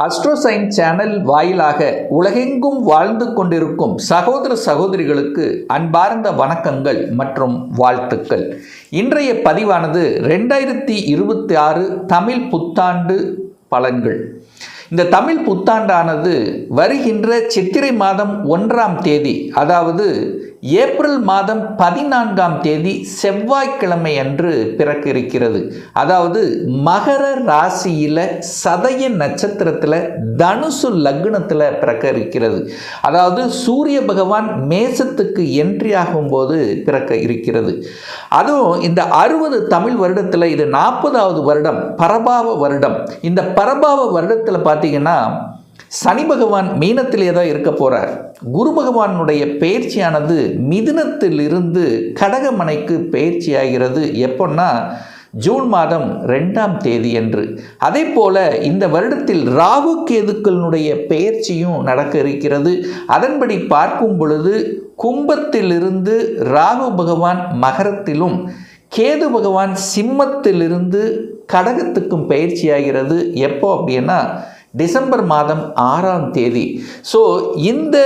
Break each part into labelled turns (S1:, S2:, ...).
S1: அஸ்ட்ரோசைன் channel வாயிலாக உலகெங்கும் வாழ்ந்து கொண்டிருக்கும் சகோதர சகோதரிகளுக்கு அன்பார்ந்த வணக்கங்கள் மற்றும் வாழ்த்துக்கள். இன்றைய பதிவானது 2026 தமிழ் புத்தாண்டு பலன்கள். இந்த தமிழ் புத்தாண்டானது வருகின்ற சித்திரை மாதம் 1ஆம் தேதி, அதாவது ஏப்ரல் மாதம் 14ஆம் தேதி செவ்வாய்க்கிழமை அன்று பிறக்க இருக்கிறது. அதாவது மகர ராசியில் சதய நட்சத்திரத்தில் தனுசு லக்னத்தில் பிறக்க இருக்கிறது. அதாவது சூரிய பகவான் மேசத்துக்கு என்ட்ரி ஆகும்போது பிறக்க இருக்கிறது. அதுவும் இந்த 60 தமிழ் வருடத்தில் இது 40வது வருடம், பரபாவ வருடம். இந்த பரபாவ வருடத்தில் பார்த்தீங்கன்னா சனி பகவான் மீனத்திலே தான் இருக்க போகிறார். குரு பகவானுடைய பயிற்சியானது மிதுனத்திலிருந்து கடகமனைக்கு பயிற்சி ஆகிறது. எப்போன்னா ஜூன் மாதம் 2ஆம் தேதி அன்று. அதே போல இந்த வருடத்தில் ராகு கேதுக்களுடைய பெயர்ச்சியும் நடக்க இருக்கிறது. அதன்படி பார்க்கும் பொழுது கும்பத்திலிருந்து ராகு பகவான் மகரத்திலும், கேது பகவான் சிம்மத்திலிருந்து கடகத்துக்கும் பயிற்சியாகிறது. எப்போ அப்படின்னா டிசம்பர் மாதம் 6ஆம் தேதி. ஸோ இந்த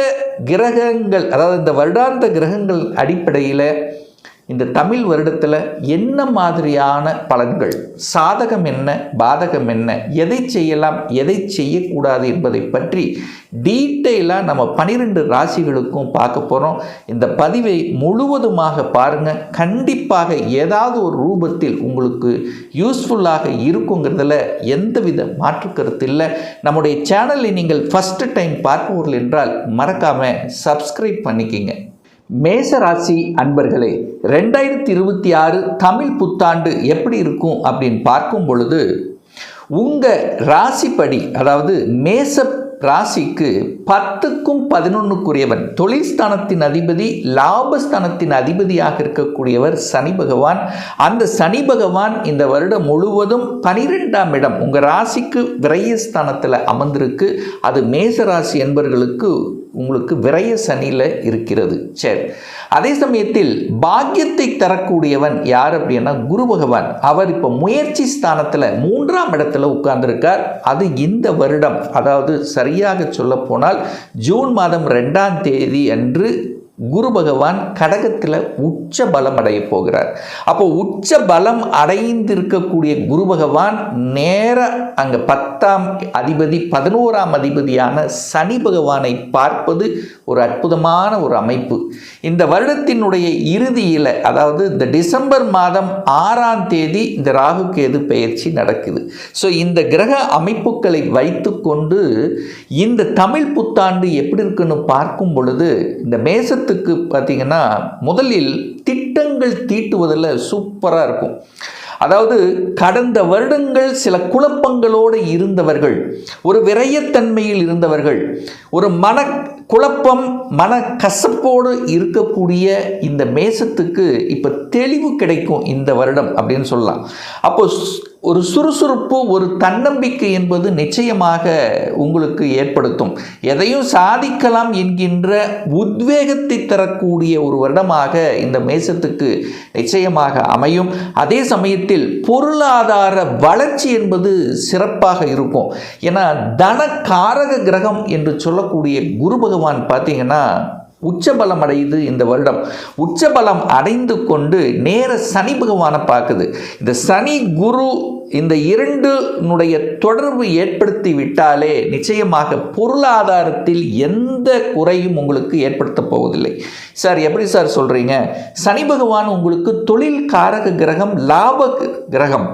S1: கிரகங்கள், அதாவது இந்த வருடாந்த கிரகங்கள் அடிப்படையில் இந்த தமிழ் வருடத்தில் என்ன மாதிரியான பலன்கள், சாதகம் என்ன, பாதகம் என்ன, எதை செய்யலாம், எதை செய்யக்கூடாது என்பதை பற்றி டீட்டெயிலாக நம்ம 12 ராசிகளுக்கும் பார்க்க போகிறோம். இந்த பதிவை முழுவதுமாக பாருங்கள். கண்டிப்பாக ஏதாவது ஒரு ரூபத்தில் உங்களுக்கு யூஸ்ஃபுல்லாக இருக்குங்கிறதுல எந்தவித மாற்று கருத்து இல்லை. நம்முடைய சேனலை நீங்கள் ஃபஸ்ட்டு டைம் பார்ப்பவர்கள் என்றால் மறக்காமல் சப்ஸ்கிரைப் பண்ணிக்கிங்க. மேசராசி அன்பர்களே, 2026 தமிழ் புத்தாண்டு எப்படி இருக்கும் அப்படின்னு பார்க்கும் பொழுது உங்கள் ராசிப்படி, அதாவது மேச ராசிக்கு 10க்கும் 11க்குரியவன், தொழில் ஸ்தானத்தின் அதிபதி, லாபஸ்தானத்தின் அதிபதியாக இருக்கக்கூடியவர் சனி பகவான். அந்த சனி பகவான் இந்த வருடம் முழுவதும் 12ஆம் இடம் உங்கள் ராசிக்கு விரயஸ்தானத்தில் அமர்ந்திருக்கு. அது மேசராசி என்பவர்களுக்கு உங்களுக்கு விரய சனியில் இருக்கிறது. சரி, அதே சமயத்தில் பாக்கியத்தை தரக்கூடியவன் யார் அப்படின்னா குரு பகவான். அவர் இப்போ முயற்சி ஸ்தானத்தில் 3ஆம் இடத்துல உட்கார்ந்துருக்கார். அது இந்த வருடம், அதாவது சரியாக சொல்ல போனால் ஜூன் மாதம் 2ஆம் தேதி அன்று குரு பகவான் கடகத்தில் உச்ச பலம் அடைய போகிறார். அப்போ உச்ச பலம் அடைந்திருக்கக்கூடிய குரு பகவான் நேர அங்கே 10ஆம் அதிபதி 11ஆம் அதிபதியான சனி பகவானை பார்ப்பது ஒரு அற்புதமான ஒரு அமைப்பு. இந்த வருடத்தினுடைய இறுதியில், அதாவது இந்த டிசம்பர் மாதம் 6ஆம் தேதி இந்த ராகு கேது பெயர்ச்சி நடக்குது. ஸோ இந்த கிரக அமைப்புகளை வைத்து கொண்டு இந்த தமிழ் புத்தாண்டு எப்படி இருக்குன்னு பார்க்கும் பொழுது இந்த மேசத்து பார்த்தீங்கன்னா முதலில் திட்டங்கள் தீட்டுவதில் சூப்பராக இருக்கும். அதாவது கடந்த வருடங்கள் சில குழப்பங்களோடு இருந்தவர்கள், ஒரு விரயத்தன்மையில் இருந்தவர்கள், ஒரு குழப்பம் மன கசப்போடு இருக்கக்கூடிய இந்த மேசத்துக்கு இப்போ தெளிவு கிடைக்கும் இந்த வருடம் அப்படின்னு சொல்லலாம். அப்போ ஒரு சுறுசுறுப்பு, ஒரு தன்னம்பிக்கை என்பது நிச்சயமாக உங்களுக்கு ஏற்படுத்தும். எதையும் சாதிக்கலாம் என்கின்ற உத்வேகத்தை தரக்கூடிய ஒரு வருடமாக இந்த மேசத்துக்கு நிச்சயமாக அமையும். அதே சமயத்தில் பொருளாதார வளர்ச்சி என்பது சிறப்பாக இருக்கும். ஏன்னா தனகாரக கிரகம் என்று சொல்லக்கூடிய குரு பகவான் பார்த்தீங்கன்னா உச்சபலம் அடையுது. இந்த வருடம் உச்சபலம் அடைந்து கொண்டு நேர சனி பகவானை பார்க்குது. இந்த சனி குரு இந்த இரண்டுனுடைய தொடர்பு ஏற்படுத்தி விட்டாலே நிச்சயமாக பொருளாதாரத்தில் எந்த குறையும் உங்களுக்கு ஏற்படுத்த போவதில்லை. சார் எப்படி சார் சொல்கிறீங்க? சனி பகவான் உங்களுக்கு தொழில் காரக கிரகம், லாப கிரகம்.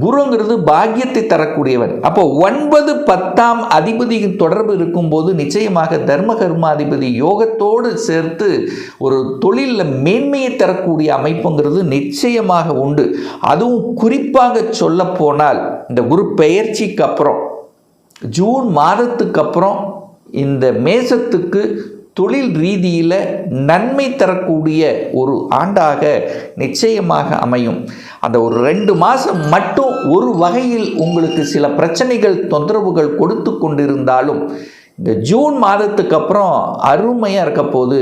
S1: குருங்கிறது பாக்கியத்தை தரக்கூடியவன். அப்போ 9, 10ஆம் அதிபதியின் தொடர்பு இருக்கும்போது நிச்சயமாக தர்ம கர்மாதிபதி யோகத்தோடு சேர்த்து ஒரு தொழிலில் மேன்மையை தரக்கூடிய அமைப்புங்கிறது நிச்சயமாக உண்டு. அதுவும் குறிப்பாக சொல்ல போனால் இந்த குரு பெயர்ச்சிக்கு அப்புறம் ஜூன் மாதத்துக்கு அப்புறம் இந்த மேசத்துக்கு தொழில் ரீதியில் நன்மை தரக்கூடிய ஒரு ஆண்டாக நிச்சயமாக அமையும். அந்த ஒரு 2 மாதம் மட்டும் ஒரு வகையில் உங்களுக்கு சில பிரச்சனைகள், தொந்தரவுகள் கொடுத்து கொண்டிருந்தாலும் இந்த ஜூன் மாதத்துக்கு அப்புறம் அருமையாக இருக்க போது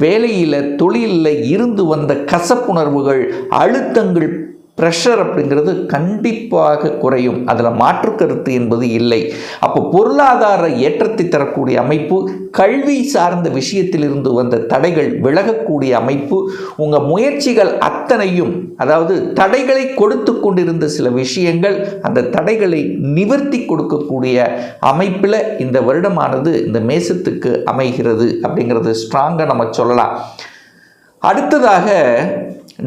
S1: வேலையில், தொழிலில் இருந்து வந்த கசப்புணர்வுகள், அழுத்தங்கள் ப்ரெஷர் அப்படிங்கிறது கண்டிப்பாக குறையும். அதில் மாற்று கருத்து என்பது இல்லை. அப்போ பொருளாதார ஏற்றத்தை தரக்கூடிய அமைப்பு, கல்வி சார்ந்த விஷயத்திலிருந்து வந்த தடைகள் விலகக்கூடிய அமைப்பு, உங்கள் முயற்சிகள் அத்தனையும், அதாவது தடைகளை கொடுத்து கொண்டிருந்த சில விஷயங்கள் அந்த தடைகளை நிவர்த்தி கொடுக்கக்கூடிய அமைப்பில் இந்த வருடமானது இந்த மேசத்துக்கு அமைகிறது அப்படிங்கிறது ஸ்ட்ராங்காக நம்ம சொல்லலாம். அடுத்ததாக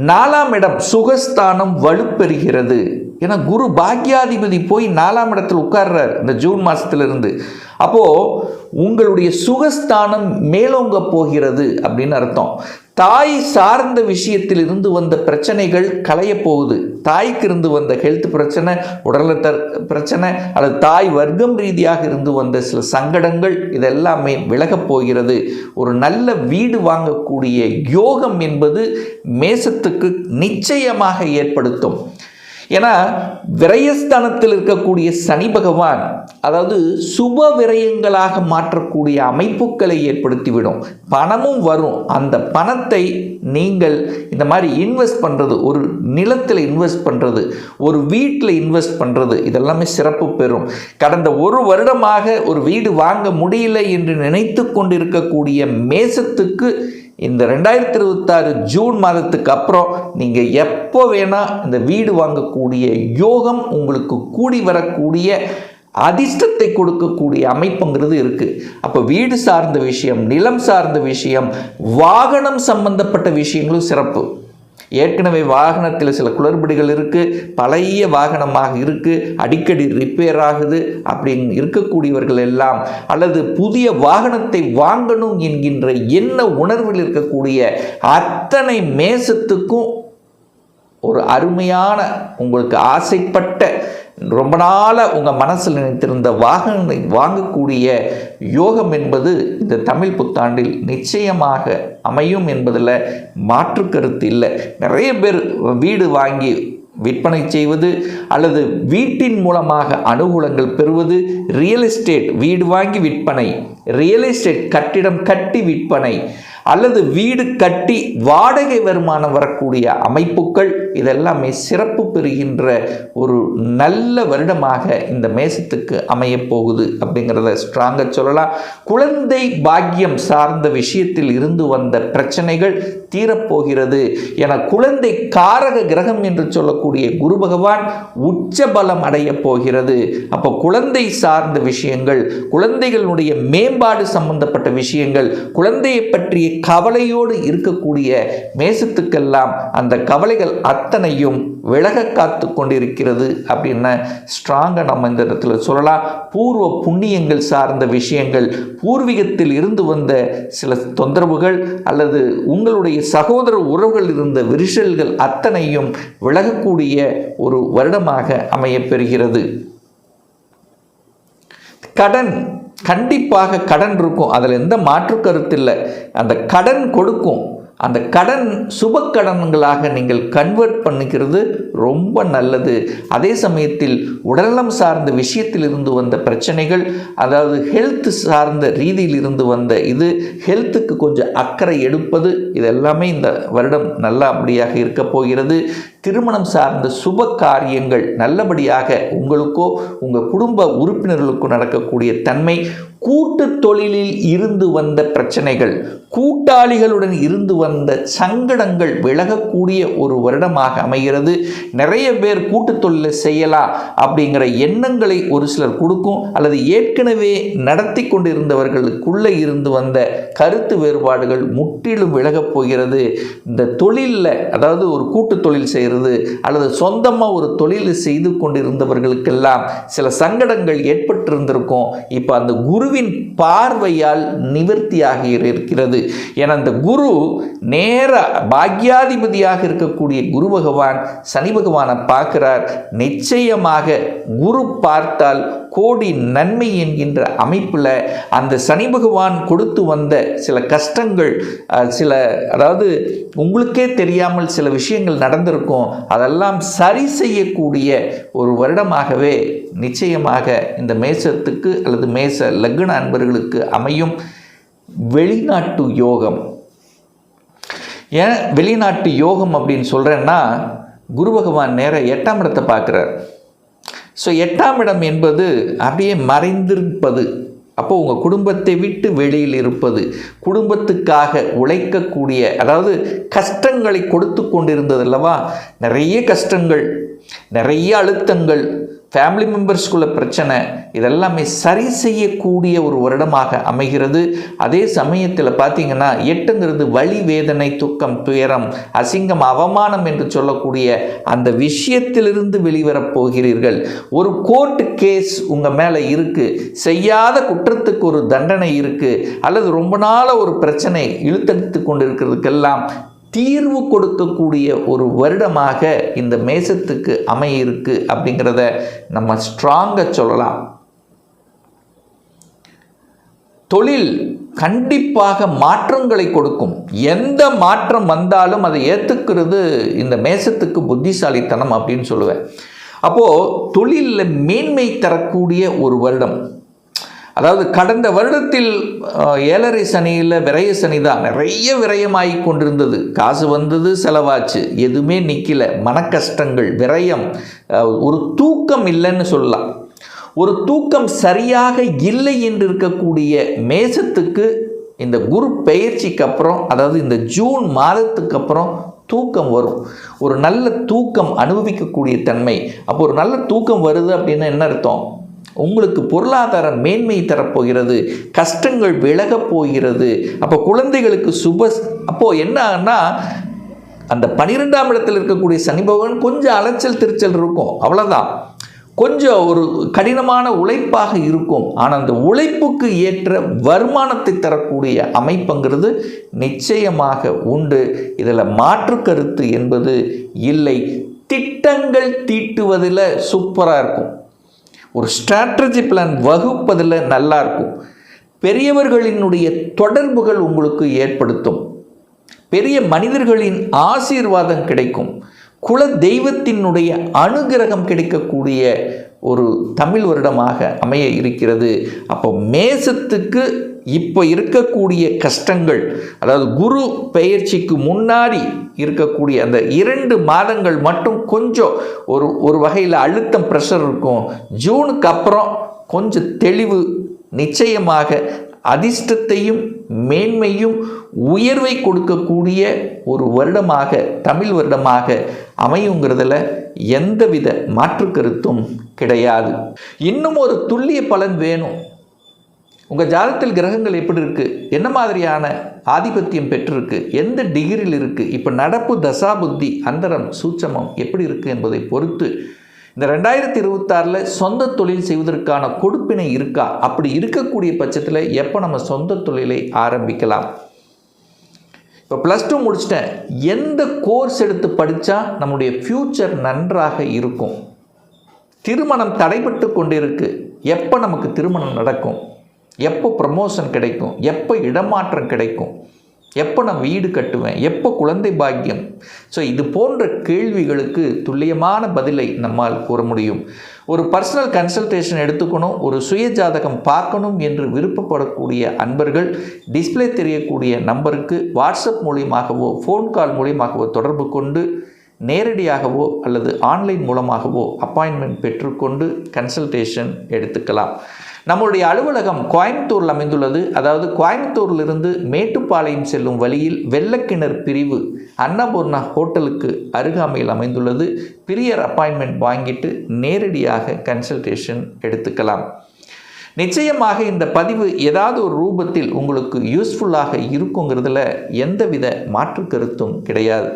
S1: 4ஆம் இடம் சுகஸ்தானம் வலுப்பெறுகிறது. ஏன்னா குரு பாக்யாதிபதி போய் 4ஆம் இடத்தில் உட்கார்றார் இந்த ஜூன் மாதத்திலிருந்து. அப்போது உங்களுடைய சுகஸ்தானம் மேலோங்க போகிறது அப்படின்னு அர்த்தம். தாய் சார்ந்த விஷயத்தில் இருந்து வந்த பிரச்சனைகள் களைய போகுது. தாய்க்கு இருந்து வந்த ஹெல்த் பிரச்சனை, உடல்நல பிரச்சனை, அல்லது தாய் வர்க்கம் ரீதியாக இருந்து வந்த சில சங்கடங்கள் இதெல்லாமே விலகப் போகிறது. ஒரு நல்ல வீடு வாங்கக்கூடிய யோகம் என்பது மேசத்துக்கு நிச்சயமாக ஏற்படுத்தும். ஏன்னா விரயஸ்தானத்தில் இருக்கக்கூடிய சனி பகவான், அதாவது சுப விரயங்களாக மாற்றக்கூடிய அமைப்புகளை ஏற்படுத்திவிடும். பணமும் வரும். அந்த பணத்தை நீங்கள் இந்த மாதிரி இன்வெஸ்ட் பண்ணுறது, ஒரு நிலத்தில் இன்வெஸ்ட் பண்ணுறது, ஒரு வீட்டில் இன்வெஸ்ட் பண்ணுறது, இதெல்லாமே சிறப்பு பெறும். கடந்த ஒரு வருடமாக ஒரு வீடு வாங்க முடியல என்று நினைத்து கொண்டிருக்கக்கூடிய மேசத்துக்கு இந்த 2026 ஜூன் மாதத்துக்கு அப்புறம் நீங்கள் எப்போ வேணால் இந்த வீடு வாங்கக்கூடிய யோகம் உங்களுக்கு கூடி வரக்கூடிய அதிர்ஷ்டத்தை கொடுக்கக்கூடிய அமைப்புங்கிறது இருக்குது. அப்போ வீடு சார்ந்த விஷயம், நிலம் சார்ந்த விஷயம், வாகனம் சம்பந்தப்பட்ட விஷயங்களும் சிறப்பு. ஏற்கனவே வாகனத்தில் சில குளறுபடிகள் இருக்குது, பழைய வாகனமாக இருக்குது, அடிக்கடி ரிப்பேர் ஆகுது, அப்படி இருக்கக்கூடியவர்கள் எல்லாம், அல்லது புதிய வாகனத்தை வாங்கணும் என்கின்ற எண்ண உணர்வில் இருக்கக்கூடிய அத்தனை மேசத்துக்கும் ஒரு அருமையான, உங்களுக்கு ஆசைப்பட்ட, ரொம்ப நாளாக உங்கள் மனசில் நினைத்திருந்த வாகனத்தை வாங்கக்கூடிய யோகம் என்பது இந்த தமிழ் புத்தாண்டில் நிச்சயமாக அமையும் என்பதில் மாற்று கருத்து இல்லை. நிறைய பேர் வீடு வாங்கி விற்பனை செய்வது, அல்லது வீட்டின் மூலமாக அனுகூலங்கள் பெறுவது, ரியல் எஸ்டேட் வீடு வாங்கி விற்பனை, ரியல் எஸ்டேட் கட்டிடம் கட்டி விற்பனை, அல்லது வீடு கட்டி வாடகை வருமானம் வரக்கூடிய அமைப்புகள், இதெல்லாமே சிறப்பு பெறுகின்ற ஒரு நல்ல வருடமாக இந்த மேசத்துக்கு அமையப் போகுது அப்படிங்கிறத ஸ்ட்ராங்காக சொல்லலாம். குழந்தை பாக்கியம் சார்ந்த விஷயத்தில் இருந்து வந்த பிரச்சனைகள் தீரப்போகிறது. என குழந்தை காரக கிரகம் என்று சொல்லக்கூடிய குரு பகவான் உச்ச பலம் அடைய போகிறது. அப்போ குழந்தை சார்ந்த விஷயங்கள், குழந்தைகளுடைய மேம்பாடு சம்பந்தப்பட்ட விஷயங்கள், குழந்தையை பற்றிய கவலையோடு இருக்கக்கூடிய மேசத்துக்கெல்லாம் அந்த கவலைகள் அத்தனையும் விலக காத்து கொண்டிருக்கிறது அப்படின்னு ஸ்ட்ராங்காக நம்ம இந்த இடத்துல சொல்லலாம். பூர்வ புண்ணியங்கள் சார்ந்த விஷயங்கள், பூர்வீகத்தில் இருந்து வந்த சில தொந்தரவுகள், அல்லது உங்களுடைய சகோதர உறவுகள் இருந்த விரிசல்கள் அத்தனையும் விலகக்கூடிய ஒரு வருடமாக அமையப்பெறுகிறது. கடன், கண்டிப்பாக கடன் இருக்கும், அதில் எந்த மாற்று கருத்து இல்லை. அந்த கடன் கொடுக்கும். அந்த கடன் சுப கடன்களாக நீங்கள் கன்வெர்ட் பண்ணிக்கிறது ரொம்ப நல்லது. அதே சமயத்தில் உடல்நலம் சார்ந்த விஷயத்தில் இருந்து வந்த பிரச்சனைகள், அதாவது ஹெல்த் சார்ந்த ரீதியில் இருந்து வந்த இது, ஹெல்த்துக்கு கொஞ்சம் அக்கறை எடுப்பது, இதெல்லாமே இந்த வருடம் நல்லபடியாக இருக்க போகிறது. திருமணம் சார்ந்த சுப காரியங்கள் நல்லபடியாக உங்களுக்கோ உங்கள் குடும்ப உறுப்பினர்களுக்கோ நடக்கக்கூடிய தன்மை, கூட்டு தொழிலில் இருந்து வந்த பிரச்சனைகள், கூட்டாளிகளுடன் இருந்து வந்த சங்கடங்கள் விலகக்கூடிய ஒரு வருடமாக அமைகிறது. நிறைய பேர் கூட்டு தொழிலை செய்யலாம் அப்படிங்கிற எண்ணங்களை ஒரு சிலர் கொடுக்கும், அல்லது ஏற்கனவே நடத்தி கொண்டிருந்தவர்களுக்குள்ளே இருந்து வந்த கருத்து வேறுபாடுகள் முற்றிலும் விலகப் போகிறது. இந்த தொழிலில், அதாவது ஒரு கூட்டு தொழில் செய்கிறது அல்லது சொந்தமாக ஒரு தொழில் செய்து கொண்டிருந்தவர்களுக்கெல்லாம் சில சங்கடங்கள் ஏற்பட்டிருந்திருக்கும். இப்போ அந்த குருவின் பார்வையால் நிவர்த்தியாக இருக்கிறது. என அந்த குரு நேர பாக்யாதிபதியாக இருக்கக்கூடிய குரு பகவான் சனி பகவானை பார்க்கிறார். நிச்சயமாக குரு பார்த்தால் கோடி நன்மை என்கின்ற அமைப்பில் அந்த சனி பகவான் கொடுத்து வந்த சில கஷ்டங்கள், சில, அதாவது உங்களுக்கே தெரியாமல் சில விஷயங்கள் நடந்திருக்கும், அதெல்லாம் சரி செய்யக்கூடிய ஒரு வருடமாகவே நிச்சயமாக இந்த மேசத்துக்கு அல்லது மேச லக்ன அன்பர்களுக்கு அமையும். வெளிநாட்டு யோகம். ஏன் வெளிநாட்டு யோகம் அப்படின்னு சொல்கிறேன்னா, குரு பகவான் நேராக 8ஆம் இடத்தை பார்க்குறார். ஸோ 8ஆம் இடம் என்பது அப்படியே மறைந்திருப்பது. அப்போது உங்கள் குடும்பத்தை விட்டு வெளியில் இருப்பது, குடும்பத்துக்காக உழைக்கக்கூடிய, அதாவது கஷ்டங்களை கொடுத்து கொண்டிருந்தது அல்லவா, நிறைய கஷ்டங்கள், நிறைய அழுத்தங்கள், ஃபேமிலி மெம்பர்ஸ்குள்ள பிரச்சனை, இதெல்லாமே சரி செய்யக்கூடிய ஒரு வருடமாக அமைகிறது. அதே சமயத்தில் பார்த்தீங்கன்னா 8ங்கிறது வலி, வேதனை, துக்கம், துயரம், அசிங்கம், அவமானம் என்று சொல்லக்கூடிய அந்த விஷயத்திலிருந்து வெளிவரப் போகிறீர்கள். ஒரு கோர்ட் கேஸ் உங்கள் மேலே இருக்குது, செய்யாத குற்றத்துக்கு ஒரு தண்டனை இருக்குது, அல்லது ரொம்ப நாளாக ஒரு பிரச்சனை இழுத்தடித்து கொண்டு இருக்கிறதுக்கெல்லாம் தீர்வு கொடுக்கக்கூடிய ஒரு வருடமாக இந்த மேசத்துக்கு அமையிருக்கு அப்படிங்கிறத நம்ம ஸ்ட்ராங்காக சொல்லலாம். தொழில் கண்டிப்பாக மாற்றங்களை கொடுக்கும். எந்த மாற்றம் வந்தாலும் அதை ஏற்றுக்கிறது இந்த மேசத்துக்கு புத்திசாலித்தனம் அப்படின்னு சொல்லுவேன். அப்போது தொழிலில் மேன்மை தரக்கூடிய ஒரு வருடம். அதாவது கடந்த வருடத்தில் 7.5 சனியில் விரய சனி தான், நிறைய விரயமாகி கொண்டிருந்தது. காசு வந்தது, செலவாச்சு, எதுவுமே நிற்கல, மனக்கஷ்டங்கள், விரயம், ஒரு தூக்கம் இல்லைன்னு சொல்லலாம். ஒரு தூக்கம் சரியாக இல்லை என்று இருக்கக்கூடிய மேசத்துக்கு இந்த குரு பெயர்ச்சிக்கு அப்புறம், அதாவது இந்த ஜூன் மாதத்துக்கு அப்புறம் தூக்கம் வரும். ஒரு நல்ல தூக்கம் அனுபவிக்கக்கூடிய தன்மை. அப்போ ஒரு நல்ல தூக்கம் வருது அப்படின்னா என்ன அர்த்தம்? உங்களுக்கு பொருளாதார மேன்மை தரப்போகிறது, கஷ்டங்கள் விலகப் போகிறது. அப்போ குழந்தைகளுக்கு அப்போது என்னன்னா, அந்த 12ஆம் இடத்தில் இருக்கக்கூடிய சனி பகவான் கொஞ்சம் அலைச்சல் திருச்சல் இருக்கும், அவ்வளோதான். கொஞ்சம் ஒரு கடினமான உழைப்பாக இருக்கும். ஆனால் அந்த உழைப்புக்கு ஏற்ற வருமானத்தை தரக்கூடிய அமைப்புங்கிறது நிச்சயமாக உண்டு. இதில் மாற்று கருத்து என்பது இல்லை. திட்டங்கள் தீட்டுவதில் சூப்பராக இருக்கும். ஒரு ஸ்ட்ராட்டஜி பிளான் வகுப்பதில் நல்லா இருக்கும். பெரியவர்களினுடைய தொடர்புகள் உங்களுக்கு ஏற்படுத்தும். பெரிய மனிதர்களின் ஆசீர்வாதம் கிடைக்கும். குல தெய்வத்தினுடைய அனுகிரகம் கிடைக்கக்கூடிய ஒரு தமிழ் வருடமாக அமைய இருக்கிறது. அப்போ மேசத்துக்கு இப்போ இருக்கக்கூடிய கஷ்டங்கள், அதாவது குரு பெயர்ச்சிக்கு முன்னாடி இருக்கக்கூடிய அந்த 2 மாதங்கள் மட்டும் கொஞ்சம் ஒரு வகையில் அழுத்தம், ப்ரெஷர் இருக்கும். ஜூனுக்கு அப்புறம் கொஞ்சம் தெளிவு, நிச்சயமாக அதிர்ஷ்டத்தையும் மேன்மையும் உயர்வை கொடுக்கக்கூடிய ஒரு வருடமாக, தமிழ் வருடமாக அமையுங்கிறதுல எந்தவித மாற்று கருத்தும் கிடையாது. இன்னும் ஒரு துல்லிய பலன் வேணும். உங்கள் ஜாதகத்தில் கிரகங்கள் எப்படி இருக்குது, என்ன மாதிரியான ஆதிபத்தியம் பெற்றிருக்கு, எந்த டிகிரியில் இருக்குது, இப்போ நடப்பு தசாபுத்தி அந்தரம் சூட்சமம் எப்படி இருக்குது என்பதை பொறுத்து இந்த 2026 சொந்த தொழில் செய்வதற்கான கொடுப்பினை இருக்கா? அப்படி இருக்கக்கூடிய பட்சத்தில் எப்போ நம்ம சொந்த தொழிலை ஆரம்பிக்கலாம்? இப்போ +2 முடிச்சிட்டேன், எந்த கோர்ஸ் எடுத்து படித்தா நம்முடைய ஃப்யூச்சர் நன்றாக இருக்கும்? திருமணம் தடைபட்டு கொண்டிருக்கு, எப்போ நமக்கு திருமணம் நடக்கும்? எப்போ ப்ரமோஷன் கிடைக்கும்? எப்போ இடமாற்றம் கிடைக்கும்? எப்போ நான் வீடு கட்டுவேன்? எப்போ குழந்தை பாக்கியம்? ஸோ இது போன்ற கேள்விகளுக்கு துல்லியமான பதிலை நம்மால் கூற முடியும். ஒரு பர்சனல் கன்சல்டேஷன் எடுத்துக்கணும், ஒரு சுய ஜாதகம் பார்க்கணும் என்று விருப்பப்படக்கூடிய அன்பர்கள் டிஸ்பிளே தெரியக்கூடிய நம்பருக்கு வாட்ஸ்அப் மூலியமாகவோ ஃபோன் கால் மூலியமாகவோ தொடர்பு கொண்டு நேரடியாகவோ அல்லது ஆன்லைன் மூலமாகவோ அப்பாயின்மெண்ட் பெற்றுக்கொண்டு கன்சல்டேஷன் எடுத்துக்கலாம். நம்முடைய அலுவலகம் கோயம்புத்தூரில் அமைந்துள்ளது. அதாவது கோயம்புத்தூரிலிருந்து மேட்டுப்பாளையம் செல்லும் வழியில் வெள்ளக்கிணர் பிரிவு அன்னபூர்ணா ஹோட்டலுக்கு அருகாமையில் அமைந்துள்ளது. பிரியர் அப்பாயின்மெண்ட் வாங்கிட்டு நேரடியாக கன்சல்டேஷன் எடுத்துக்கலாம். நிச்சயமாக இந்த பதிவு ஏதாவது ஒரு ரூபத்தில் உங்களுக்கு யூஸ்ஃபுல்லாக இருக்குங்கிறதுல எந்தவித மாற்று கருத்தும் கிடையாது.